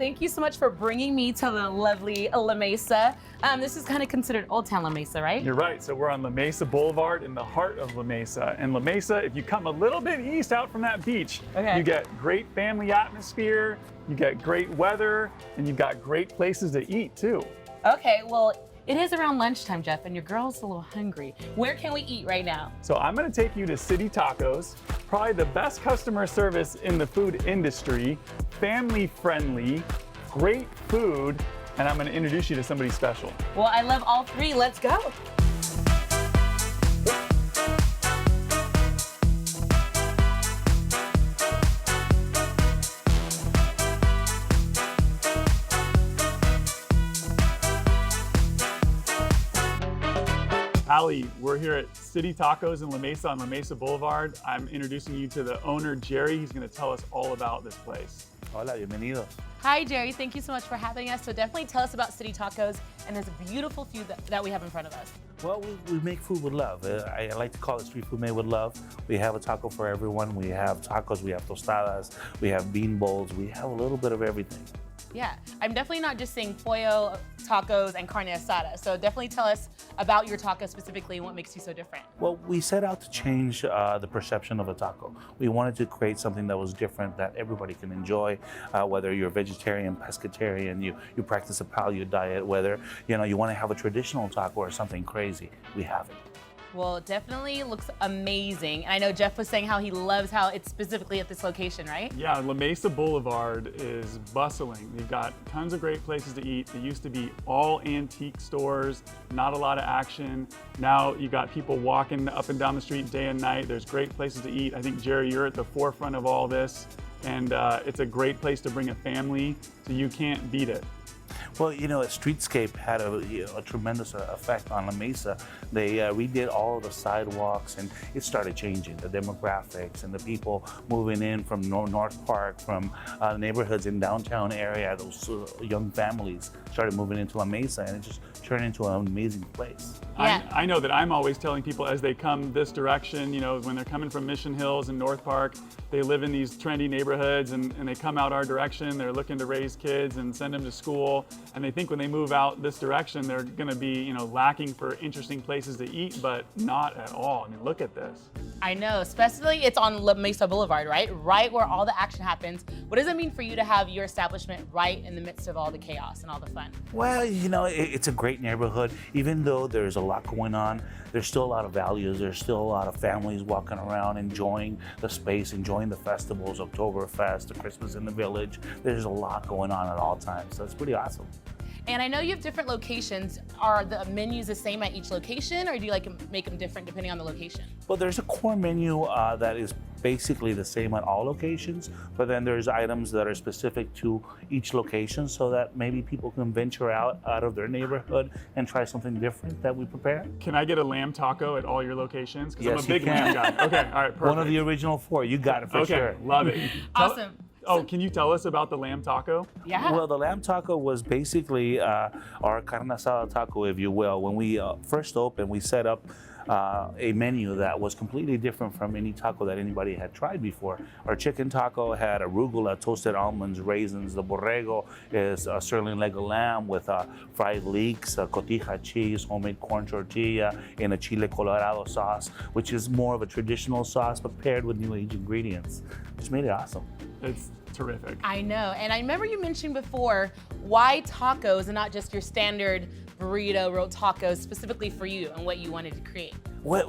thank you so much for bringing me to the lovely La Mesa. This is kind of considered Old Town La Mesa, right? You're right. So we're on La Mesa Boulevard in the heart of La Mesa. And La Mesa, if you come a little bit east out from that beach, you get great family atmosphere, you get great weather, and you've got great places to eat too. Okay, well, it is around lunchtime, Jeff, and your girl's a little hungry. Where can we eat right now? So I'm gonna take you to City Tacos, probably the best customer service in the food industry, family friendly, great food, and I'm gonna introduce you to somebody special. Well, I love all three. Let's go. Ali, we're here at City Tacos in La Mesa on La Mesa Boulevard. I'm introducing you to the owner, Jerry. He's gonna tell us all about this place. Hola, bienvenidos. Hi, Jerry. Thank you so much for having us. So definitely tell us about City Tacos and this beautiful food that we have in front of us. Well, we make food with love. I like to call it street food made with love. We have a taco for everyone. We have tacos, we have tostadas, we have bean bowls. We have a little bit of everything. Yeah, I'm definitely not just saying pollo, tacos, and carne asada. So definitely tell us about your taco specifically and what makes you so different. Well, we set out to change the perception of a taco. We wanted to create something that was different that everybody can enjoy, whether you're vegetarian, pescatarian, you practice a paleo diet, whether you want to have a traditional taco or something crazy, we have it. Well, it definitely looks amazing. And I know Jeff was saying how he loves how it's specifically at this location, right? Yeah, La Mesa Boulevard is bustling. You've got tons of great places to eat. They used to be all antique stores, not a lot of action. Now you got people walking up and down the street day and night. There's great places to eat. I think, Jerry, you're at the forefront of all this. And it's a great place to bring a family, so you can't beat it. Well, Streetscape had a tremendous effect on La Mesa. They redid all of the sidewalks, and it started changing the demographics and the people moving in from North Park, from neighborhoods in downtown area. Those young families started moving into La Mesa, and it just turned into an amazing place. Yeah. I know that I'm always telling people as they come this direction, when they're coming from Mission Hills and North Park, they live in these trendy neighborhoods and they come out our direction, they're looking to raise kids and send them to school. And they think when they move out this direction, they're gonna be, lacking for interesting places to eat, but not at all. I mean, look at this. I know, especially it's on La Mesa Boulevard, right? Right where all the action happens. What does it mean for you to have your establishment right in the midst of all the chaos and all the fun? Well, it's a great neighborhood. Even though there's a lot going on, there's still a lot of values. There's still a lot of families walking around, enjoying the space, enjoying the festivals, Oktoberfest, the Christmas in the Village. There's a lot going on at all times, so it's pretty awesome. And I know you have different locations. Are the menus the same at each location, or do you make them different depending on the location? Well, there's a core menu that is basically the same at all locations, but then there's items that are specific to each location so that maybe people can venture out of their neighborhood and try something different that we prepare. Can I get a lamb taco at all your locations? Because Yes, I'm a big you can. line guy. Okay, all right, perfect. One of the original four, you got it for Okay, sure. love it. Awesome. Can you tell us about the lamb taco? Yeah. Well, the lamb taco was basically our carne asada taco, if you will. When we first opened, we set up a menu that was completely different from any taco that anybody had tried before. Our chicken taco had arugula, toasted almonds, raisins. The borrego is a sirloin leg of lamb with fried leeks, cotija cheese, homemade corn tortilla, and a chile colorado sauce, which is more of a traditional sauce but paired with new age ingredients. Just made it awesome. It's terrific. I know, and I remember you mentioned before, why tacos and not just your standard burrito, rolled tacos, specifically for you and what you wanted to create? Well,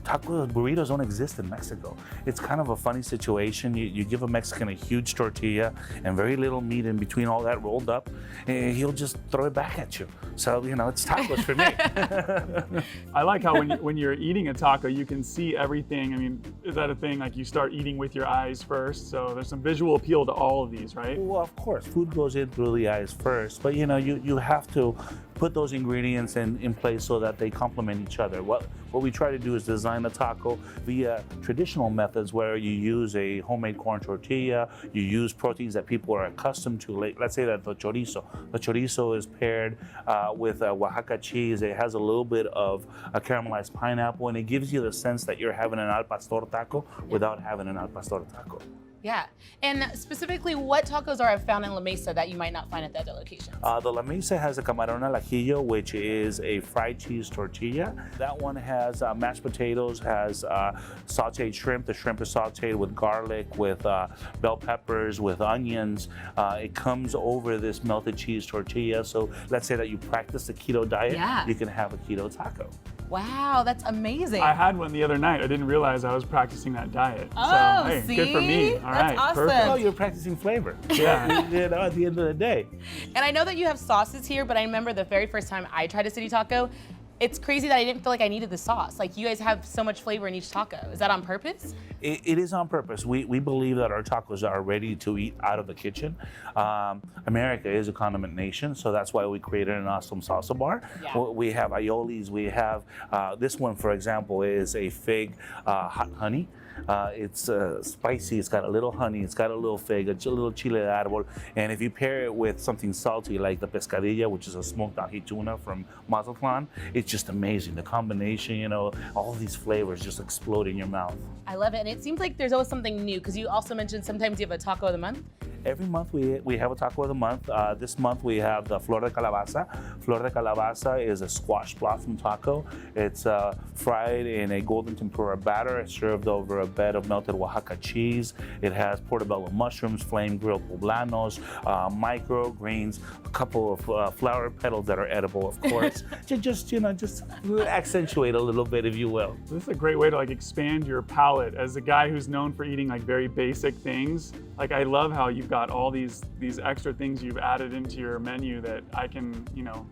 tacos, burritos don't exist in Mexico. It's kind of a funny situation. You give a Mexican a huge tortilla and very little meat in between all that rolled up, and he'll just throw it back at you. So, it's tacos for me. I like how when you're eating a taco, you can see everything. I mean, is that a thing? Like you start eating with your eyes first, so there's some visual appeal to all of these, right? Well, of course, food goes in through the eyes first, but you have to put those ingredients in place so that they complement each other. What we try to do is design a taco via traditional methods where you use a homemade corn tortilla, you use proteins that people are accustomed to. Like, let's say that the chorizo. The chorizo is paired with Oaxaca cheese. It has a little bit of a caramelized pineapple, and it gives you the sense that you're having an al pastor taco without having an al pastor taco. Yeah. And specifically, what tacos are found in La Mesa that you might not find at the other locations? The La Mesa has a camarón al ajillo, which is a fried cheese tortilla. That one has mashed potatoes, has sauteed shrimp. The shrimp is sauteed with garlic, with bell peppers, with onions. It comes over this melted cheese tortilla. So let's say that you practice the keto diet, Yeah. you can have a keto taco. Wow, that's amazing. I had one the other night. I didn't realize I was practicing that diet. Oh, so, hey, see? good for me. All That's right, awesome. perfect. Oh, you're practicing flavor. Yeah. You know, at the end of the day. And I know that you have sauces here, but I remember the very first time I tried a city taco, it's crazy that I didn't feel like I needed the sauce. Like, you guys have so much flavor in each taco. Is that on purpose? It is on purpose. We believe that our tacos are ready to eat out of the kitchen. America is a condiment nation, so that's why we created an awesome salsa bar. Yeah. We have aiolis. We have this one, for example, is a fig hot honey. It's spicy. It's got a little honey. It's got a little fig, a little chile de árbol. And if you pair it with something salty like the pescadilla, which is a smoked ají tuna from Mazatlan, it's just amazing. The combination, you know, all these flavors just explode in your mouth. I love it. And it seems like there's always something new, because you also mentioned sometimes you have a taco of the month. Every month we have a taco of the month. This month we have the Flor de Calabaza. Flor de Calabaza is a squash blossom taco. It's fried in a golden tempura batter. It's served over a bed of melted Oaxaca cheese. It has portobello mushrooms, flame grilled poblanos, microgreens, a couple of flower petals that are edible, of course. just accentuate a little bit, if you will. This is a great way to like expand your palate. As a guy who's known for eating like very basic things, like I love how you've got all these extra things you've added into your menu that I can,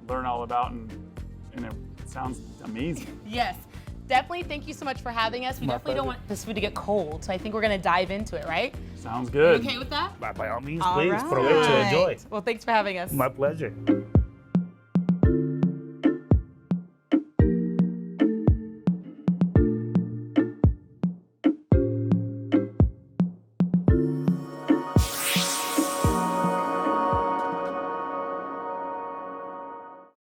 learn all about, and it sounds amazing. Yes. Definitely, thank you so much for having us. We My definitely don't pleasure. want this food to get cold, so I think we're gonna dive into it, right? Sounds You good. okay with that? By all means, All please, right. provecho, enjoy. Well, thanks for having us. My pleasure.